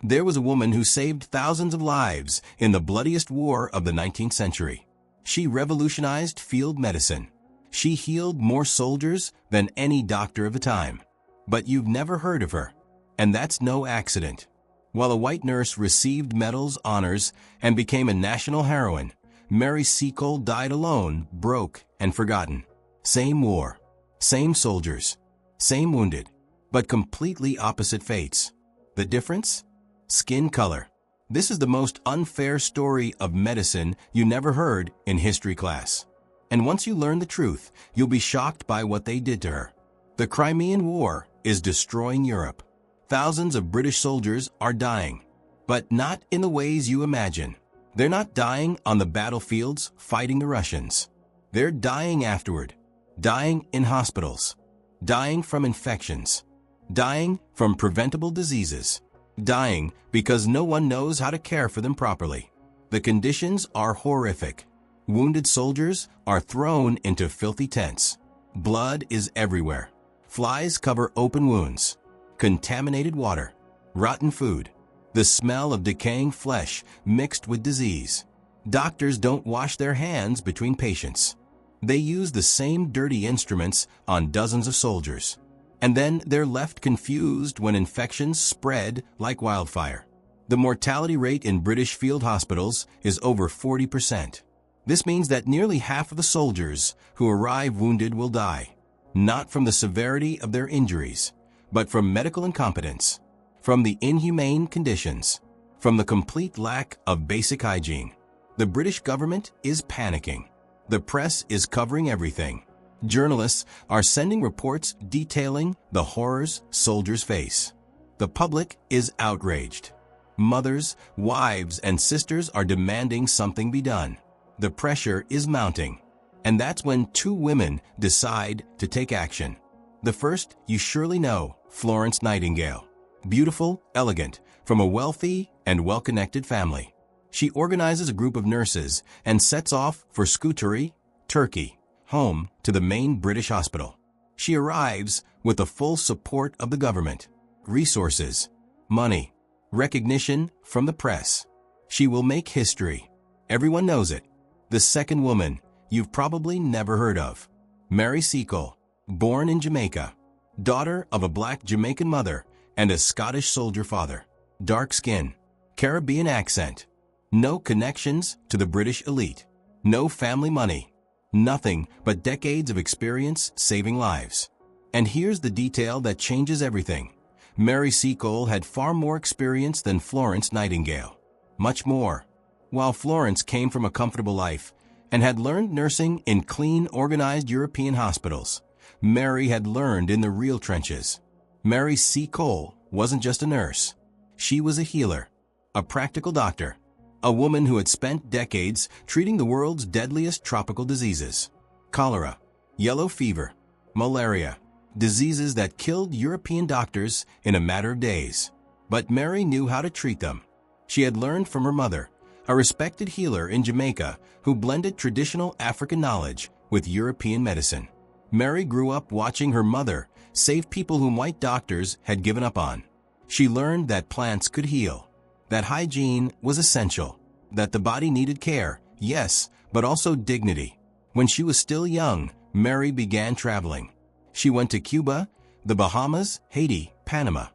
There was a woman who saved thousands of lives in the bloodiest war of the 19th century. She revolutionized field medicine. She healed more soldiers than any doctor of the time. But you've never heard of her. And that's no accident. While a white nurse received medals, honors, and became a national heroine, Mary Seacole died alone, broke, and forgotten. Same war, same soldiers, same wounded, but completely opposite fates. The difference? Skin color. This is the most unfair story of medicine you never heard in history class. And once you learn the truth, you'll be shocked by what they did to her. The Crimean War is destroying Europe. Thousands of British soldiers are dying, but not in the ways you imagine. They're not dying on the battlefields fighting the Russians. They're dying afterward, dying in hospitals, dying from infections, dying from preventable diseases, dying because no one knows how to care for them properly. The conditions are horrific. Wounded soldiers are thrown into filthy tents. Blood is everywhere. Flies cover open wounds. Contaminated water. Rotten food. The smell of decaying flesh mixed with disease. Doctors don't wash their hands between patients. They use the same dirty instruments on dozens of soldiers. And then they're left confused when infections spread like wildfire. The mortality rate in British field hospitals is over 40%. This means that nearly half of the soldiers who arrive wounded will die, not from the severity of their injuries, but from medical incompetence, from the inhumane conditions, from the complete lack of basic hygiene. The British government is panicking. The press is covering everything. Journalists are sending reports detailing the horrors soldiers face. The public is outraged. Mothers, wives, and sisters are demanding something be done. The pressure is mounting. And that's when two women decide to take action. The first, you surely know, Florence Nightingale. Beautiful, elegant, from a wealthy and well-connected family. She organizes a group of nurses and sets off for Scutari, Turkey, home to the main British hospital. She arrives with the full support of the government, resources, money, recognition from the press. She will make history. Everyone knows it. The second woman you've probably never heard of. Mary Seacole, born in Jamaica, daughter of a black Jamaican mother and a Scottish soldier father. Dark skin, Caribbean accent, no connections to the British elite, no family money, nothing but decades of experience saving lives. And here's the detail that changes everything. Mary Seacole had far more experience than Florence Nightingale. Much more. While Florence came from a comfortable life and had learned nursing in clean, organized European hospitals, Mary had learned in the real trenches. Mary Seacole wasn't just a nurse. She was a healer, a practical doctor, a woman who had spent decades treating the world's deadliest tropical diseases. Cholera, yellow fever, malaria, diseases that killed European doctors in a matter of days. But Mary knew how to treat them. She had learned from her mother, a respected healer in Jamaica who blended traditional African knowledge with European medicine. Mary grew up watching her mother save people whom white doctors had given up on. She learned that plants could heal, that hygiene was essential, that the body needed care, yes, but also dignity. When she was still young, Mary began traveling. She went to Cuba, the Bahamas, Haiti, Panama.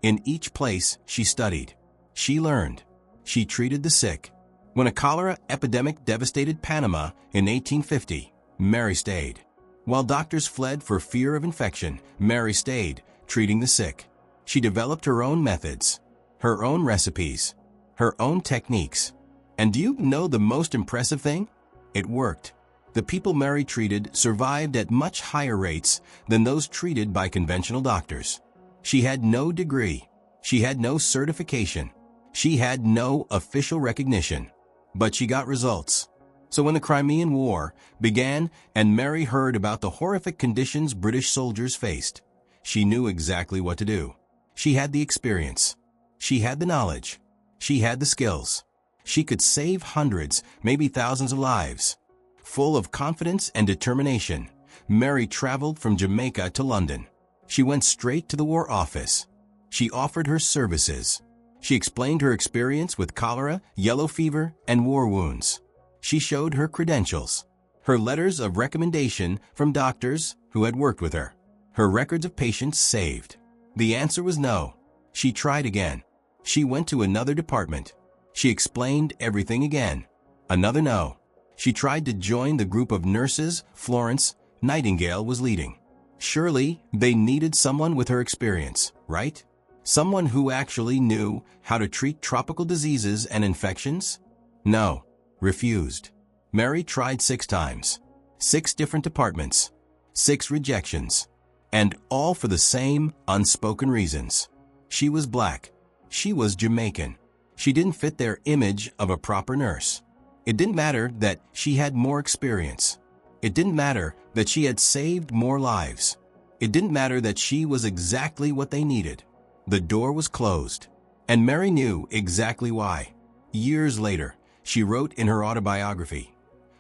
In each place, she studied. She learned. She treated the sick. When a cholera epidemic devastated Panama in 1850, Mary stayed. While doctors fled for fear of infection, Mary stayed, treating the sick. She developed her own methods, her own recipes, her own techniques. And do you know the most impressive thing? It worked. The people Mary treated survived at much higher rates than those treated by conventional doctors. She had no degree. She had no certification. She had no official recognition. But she got results. So when the Crimean War began and Mary heard about the horrific conditions British soldiers faced, she knew exactly what to do. She had the experience. She had the knowledge. She had the skills. She could save hundreds, maybe thousands of lives. Full of confidence and determination, Mary traveled from Jamaica to London. She went straight to the War Office. She offered her services. She explained her experience with cholera, yellow fever, and war wounds. She showed her credentials, her letters of recommendation from doctors who had worked with her, her records of patients saved. The answer was no. She tried again. She went to another department. She explained everything again. Another no. She tried to join the group of nurses Florence Nightingale was leading. Surely they needed someone with her experience, right? Someone who actually knew how to treat tropical diseases and infections? No. Refused. Mary tried 6 times. 6 different departments. 6 rejections. And all for the same unspoken reasons. She was black. She was Jamaican. She didn't fit their image of a proper nurse. It didn't matter that she had more experience. It didn't matter that she had saved more lives. It didn't matter that she was exactly what they needed. The door was closed, and Mary knew exactly why. Years later, she wrote in her autobiography,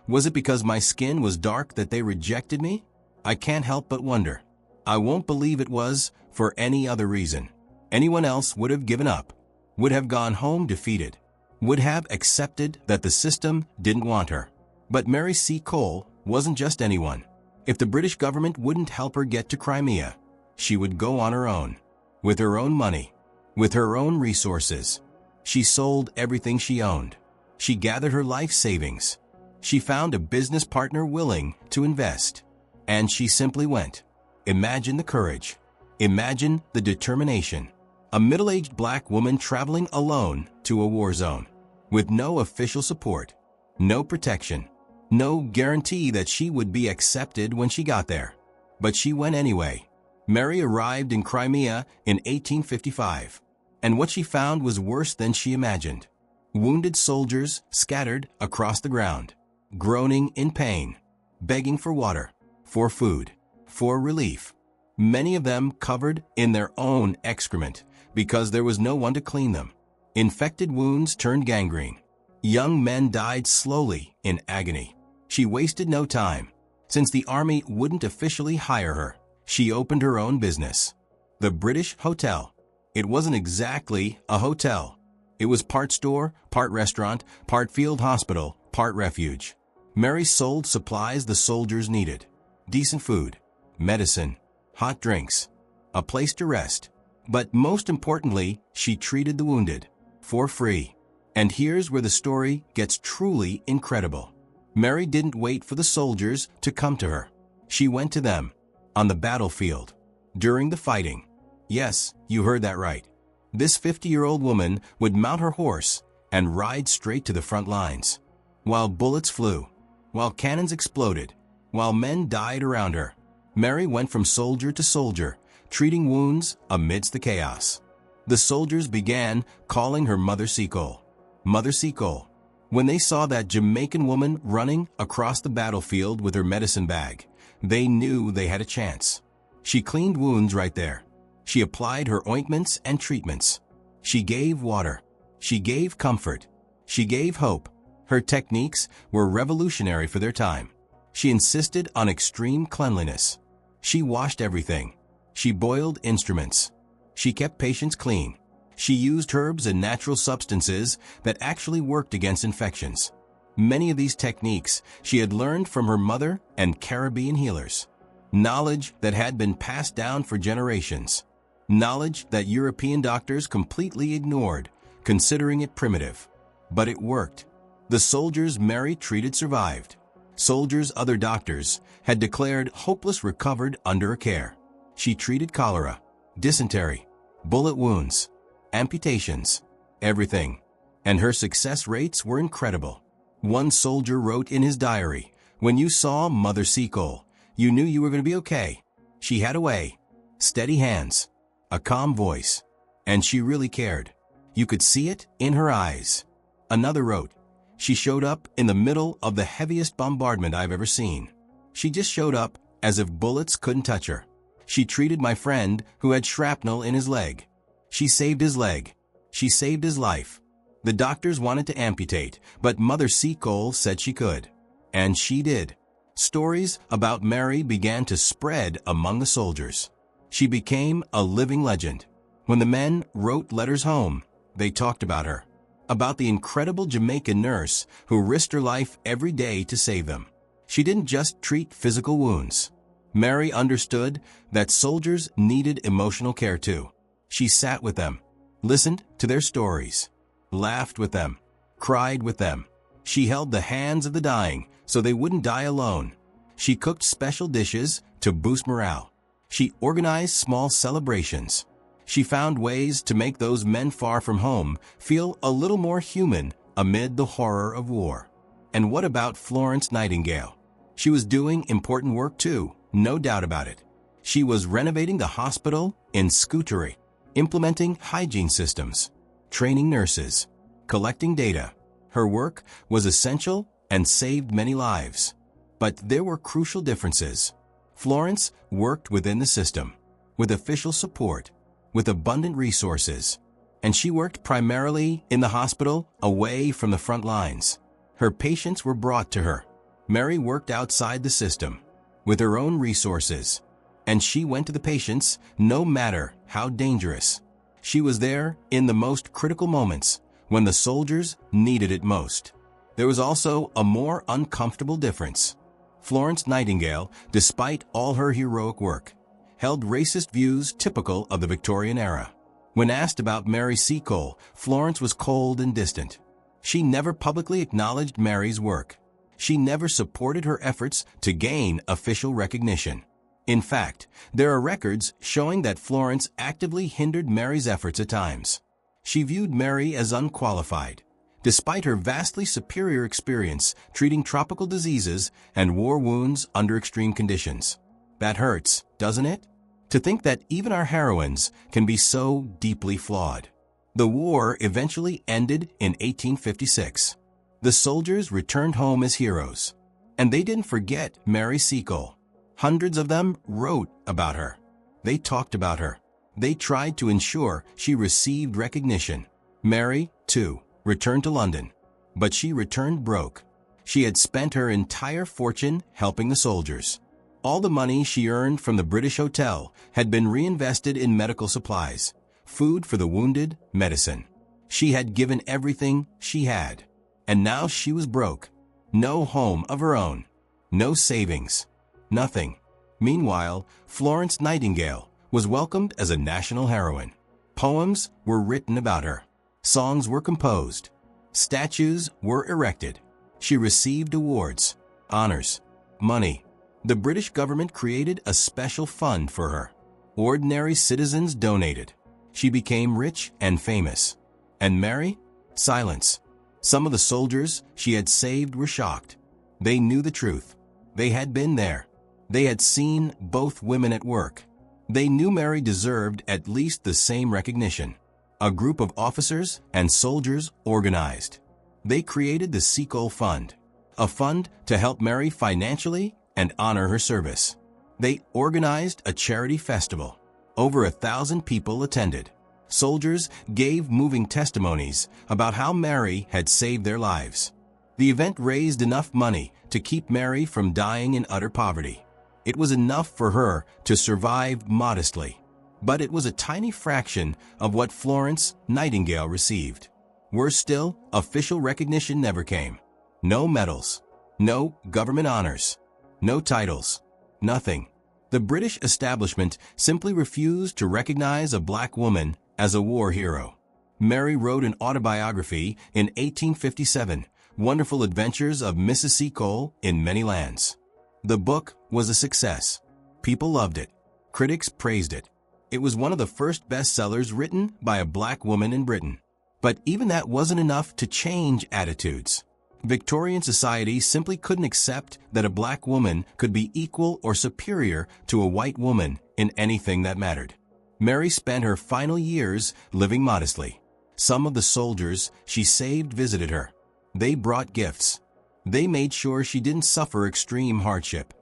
"Was it because my skin was dark that they rejected me? I can't help but wonder. I won't believe it was for any other reason. Anyone else would have given up, would have gone home defeated, would have accepted that the system didn't want her. But Mary C. Cole wasn't just anyone. If the British government wouldn't help her get to Crimea, she would go on her own. With her own money, with her own resources. She sold everything she owned. She gathered her life savings. She found a business partner willing to invest. And she simply went. Imagine the courage. Imagine the determination. A middle-aged black woman traveling alone to a war zone, with no official support, no protection, no guarantee that she would be accepted when she got there. But she went anyway. Mary arrived in Crimea in 1855, and what she found was worse than she imagined. Wounded soldiers scattered across the ground, groaning in pain, begging for water, for food, for relief. Many of them covered in their own excrement because there was no one to clean them. Infected wounds turned gangrene. Young men died slowly in agony. She wasted no time. Since the army wouldn't officially hire her, she opened her own business. The British Hotel. It wasn't exactly a hotel. It was part store, part restaurant, part field hospital, part refuge. Mary sold supplies the soldiers needed. Decent food, medicine, hot drinks, a place to rest. But most importantly, she treated the wounded for free. And here's where the story gets truly incredible. Mary didn't wait for the soldiers to come to her. She went to them. On the battlefield, during the fighting. Yes, you heard that right. This 50-year-old woman would mount her horse and ride straight to the front lines. While bullets flew, while cannons exploded, while men died around her, Mary went from soldier to soldier, treating wounds amidst the chaos. The soldiers began calling her Mother Seacole. Mother Seacole. When they saw that Jamaican woman running across the battlefield with her medicine bag, they knew they had a chance. She cleaned wounds right there. She applied her ointments and treatments. She gave water. She gave comfort. She gave hope. Her techniques were revolutionary for their time. She insisted on extreme cleanliness. She washed everything. She boiled instruments. She kept patients clean. She used herbs and natural substances that actually worked against infections. Many of these techniques she had learned from her mother and Caribbean healers. Knowledge that had been passed down for generations. Knowledge that European doctors completely ignored, considering it primitive. But it worked. The soldiers Mary treated survived. Soldiers other doctors had declared hopeless recovered under her care. She treated cholera, dysentery, bullet wounds, amputations, everything. And her success rates were incredible. One soldier wrote in his diary, "When you saw Mother Seacole, you knew you were going to be okay. She had a way, steady hands, a calm voice, and she really cared. You could see it in her eyes." Another wrote, "She showed up in the middle of the heaviest bombardment I've ever seen. She just showed up as if bullets couldn't touch her. She treated my friend who had shrapnel in his leg. She saved his leg. She saved his life. The doctors wanted to amputate, but Mother Seacole said she could. And she did." Stories about Mary began to spread among the soldiers. She became a living legend. When the men wrote letters home, They talked about her, about the incredible Jamaican nurse who risked her life every day to save them. She didn't just treat physical wounds. Mary understood that soldiers needed emotional care too. She sat with them, listened to their stories, laughed with them, cried with them. She held the hands of the dying so they wouldn't die alone. She cooked special dishes to boost morale. She organized small celebrations. She found ways to make those men far from home feel a little more human amid the horror of war. And what about Florence Nightingale? She was doing important work too, no doubt about it. She was renovating the hospital in Scutari, implementing hygiene systems, training nurses, collecting data. Her work was essential and saved many lives. But there were crucial differences. Florence worked within the system, with official support, with abundant resources, and she worked primarily in the hospital, away from the front lines. Her patients were brought to her. Mary worked outside the system, with her own resources, and she went to the patients no matter how dangerous. She was there in the most critical moments, when the soldiers needed it most. There was also a more uncomfortable difference. Florence Nightingale, despite all her heroic work, held racist views typical of the Victorian era. When asked about Mary Seacole, Florence was cold and distant. She never publicly acknowledged Mary's work. She never supported her efforts to gain official recognition. In fact, there are records showing that Florence actively hindered Mary's efforts at times. She viewed Mary as unqualified, despite her vastly superior experience treating tropical diseases and war wounds under extreme conditions. That hurts, doesn't it? To think that even our heroines can be so deeply flawed. The war eventually ended in 1856. The soldiers returned home as heroes, and they didn't forget Mary Seacole. Hundreds of them wrote about her. They talked about her. They tried to ensure she received recognition. Mary, too, returned to London, but she returned broke. She had spent her entire fortune helping the soldiers. All the money she earned from the British Hotel had been reinvested in medical supplies, food for the wounded, medicine. She had given everything she had, and now she was broke. No home of her own, no savings, nothing. Meanwhile, Florence Nightingale was welcomed as a national heroine. Poems were written about her. Songs were composed. Statues were erected. She received awards, honors, money. The British government created a special fund for her. Ordinary citizens donated. She became rich and famous. And Mary? Silence. Some of the soldiers she had saved were shocked. They knew the truth. They had been there. They had seen both women at work. They knew Mary deserved at least the same recognition. A group of officers and soldiers organized. They created the Seacole Fund, a fund to help Mary financially and honor her service. They organized a charity festival. Over 1,000 people attended. Soldiers gave moving testimonies about how Mary had saved their lives. The event raised enough money to keep Mary from dying in utter poverty. It was enough for her to survive modestly, but it was a tiny fraction of what Florence Nightingale received. Worse still, official recognition never came. No medals, no government honors, no titles, nothing. The British establishment simply refused to recognize a black woman as a war hero. Mary wrote an autobiography in 1857, Wonderful Adventures of Mrs. Seacole in Many Lands. The book was a success. People loved it. Critics praised it. It was one of the first bestsellers written by a black woman in Britain. But even that wasn't enough to change attitudes. Victorian society simply couldn't accept that a black woman could be equal or superior to a white woman in anything that mattered. Mary spent her final years living modestly. Some of the soldiers she saved visited her. They brought gifts. They made sure she didn't suffer extreme hardship.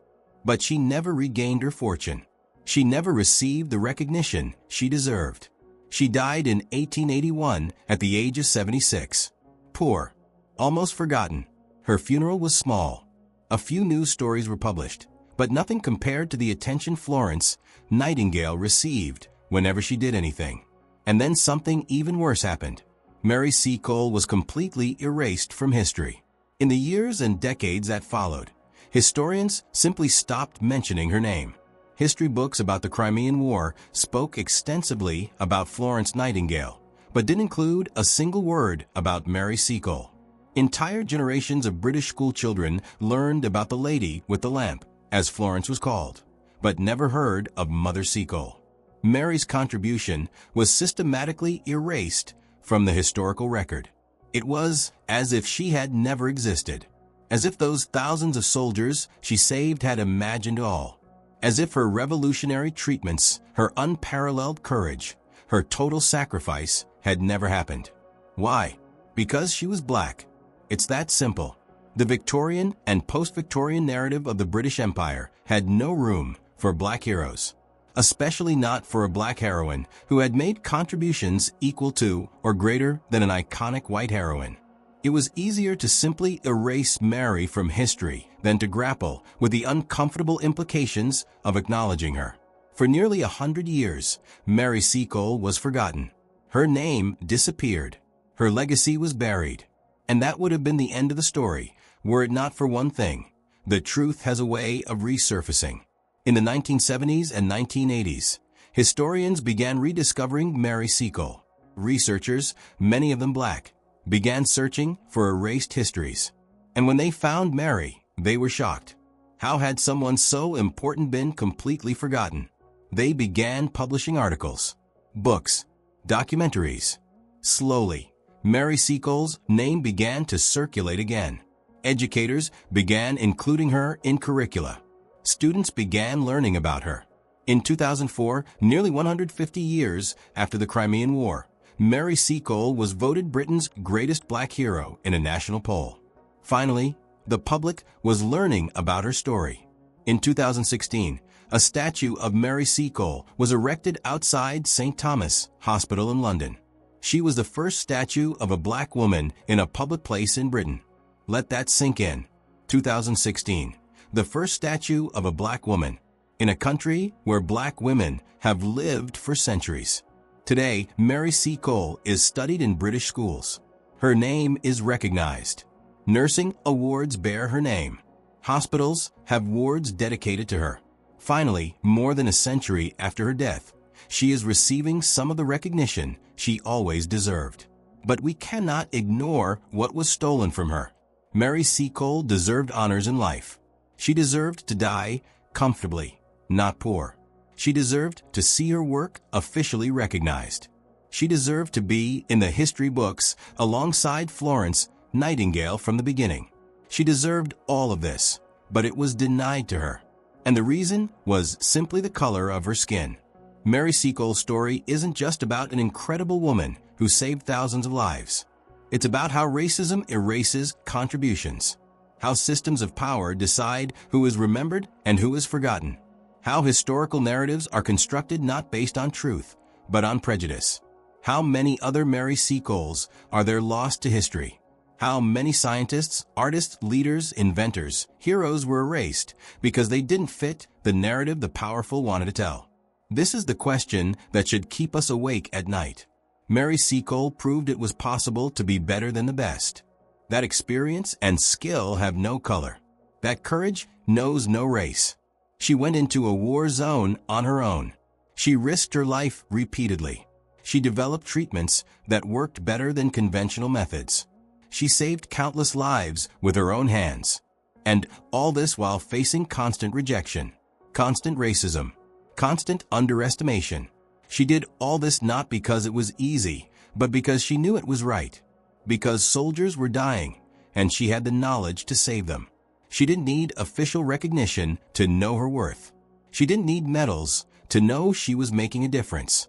But she never regained her fortune. She never received the recognition she deserved. She died in 1881 at the age of 76. Poor, almost forgotten. Her funeral was small. A few news stories were published, but nothing compared to the attention Florence Nightingale received whenever she did anything. And then something even worse happened. Mary Seacole was completely erased from history. In the years and decades that followed, historians simply stopped mentioning her name. History books about the Crimean War spoke extensively about Florence Nightingale, but didn't include a single word about Mary Seacole. Entire generations of British schoolchildren learned about the lady with the lamp, as Florence was called, but never heard of Mother Seacole. Mary's contribution was systematically erased from the historical record. It was as if she had never existed, as if those thousands of soldiers she saved had imagined all, as if her revolutionary treatments, her unparalleled courage, her total sacrifice had never happened. Why? Because she was black. It's that simple. The Victorian and post-Victorian narrative of the British Empire had no room for black heroes, especially not for a black heroine who had made contributions equal to or greater than an iconic white heroine. It was easier to simply erase Mary from history than to grapple with the uncomfortable implications of acknowledging her. For nearly 100 years, Mary Seacole was forgotten. Her name disappeared. Her legacy was buried. And that would have been the end of the story, were it not for one thing. The truth has a way of resurfacing. In the 1970s and 1980s, historians began rediscovering Mary Seacole. Researchers, many of them black, began searching for erased histories. And when they found Mary, they were shocked. How had someone so important been completely forgotten? They began publishing articles, books, documentaries. Slowly, Mary Seacole's name began to circulate again. Educators began including her in curricula. Students began learning about her. In 2004, nearly 150 years after the Crimean War, Mary Seacole was voted Britain's greatest black hero in a national poll. Finally, the public was learning about her story. In 2016, a statue of Mary Seacole was erected outside St. Thomas' Hospital in London. She was the first statue of a black woman in a public place in Britain. Let that sink in. 2016, the first statue of a black woman in a country where black women have lived for centuries. Today, Mary Seacole is studied in British schools. Her name is recognized. Nursing awards bear her name. Hospitals have wards dedicated to her. Finally, more than a century after her death, she is receiving some of the recognition she always deserved. But we cannot ignore what was stolen from her. Mary Seacole deserved honors in life. She deserved to die comfortably, not poor. She deserved to see her work officially recognized. She deserved to be in the history books alongside Florence Nightingale from the beginning. She deserved all of this, but it was denied to her. And the reason was simply the color of her skin. Mary Seacole's story isn't just about an incredible woman who saved thousands of lives. It's about how racism erases contributions, how systems of power decide who is remembered and who is forgotten, how historical narratives are constructed not based on truth, but on prejudice. How many other Mary Seacoles are there lost to history? How many scientists, artists, leaders, inventors, heroes were erased because they didn't fit the narrative the powerful wanted to tell? This is the question that should keep us awake at night. Mary Seacole proved it was possible to be better than the best. That experience and skill have no color. That courage knows no race. She went into a war zone on her own. She risked her life repeatedly. She developed treatments that worked better than conventional methods. She saved countless lives with her own hands. And all this while facing constant rejection, constant racism, constant underestimation. She did all this not because it was easy, but because she knew it was right. Because soldiers were dying, and she had the knowledge to save them. She didn't need official recognition to know her worth. She didn't need medals to know she was making a difference.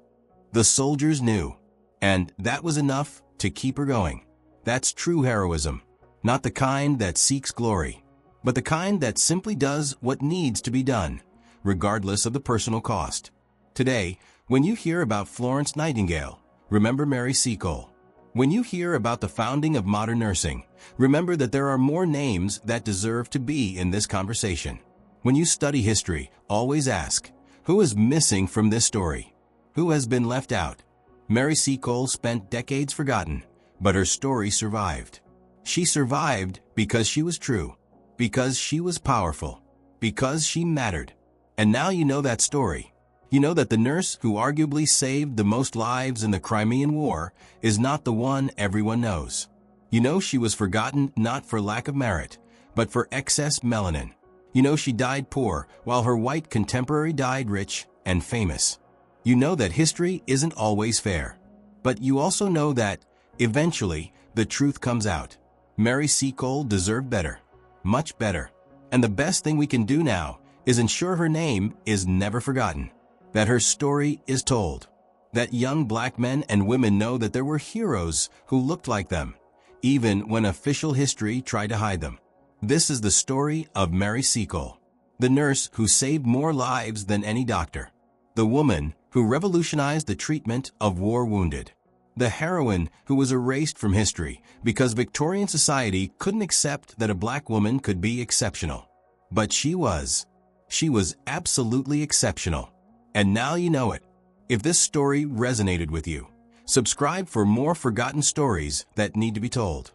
The soldiers knew, and that was enough to keep her going. That's true heroism, not the kind that seeks glory, but the kind that simply does what needs to be done, regardless of the personal cost. Today, when you hear about Florence Nightingale, remember Mary Seacole. When you hear about the founding of modern nursing, remember that there are more names that deserve to be in this conversation. When you study history, always ask, who is missing from this story? Who has been left out? Mary Seacole spent decades forgotten, but her story survived. She survived because she was true, because she was powerful, because she mattered. And now you know that story. You know that the nurse who arguably saved the most lives in the Crimean War is not the one everyone knows. You know she was forgotten not for lack of merit, but for excess melanin. You know she died poor while her white contemporary died rich and famous. You know that history isn't always fair. But you also know that, eventually, the truth comes out. Mary Seacole deserved better. Much better. And the best thing we can do now is ensure her name is never forgotten. That her story is told. That young black men and women know that there were heroes who looked like them, even when official history tried to hide them. This is the story of Mary Seacole, the nurse who saved more lives than any doctor, the woman who revolutionized the treatment of war wounded, the heroine who was erased from history because Victorian society couldn't accept that a black woman could be exceptional. But she was. She was absolutely exceptional. And now you know it. If this story resonated with you, subscribe for more forgotten stories that need to be told.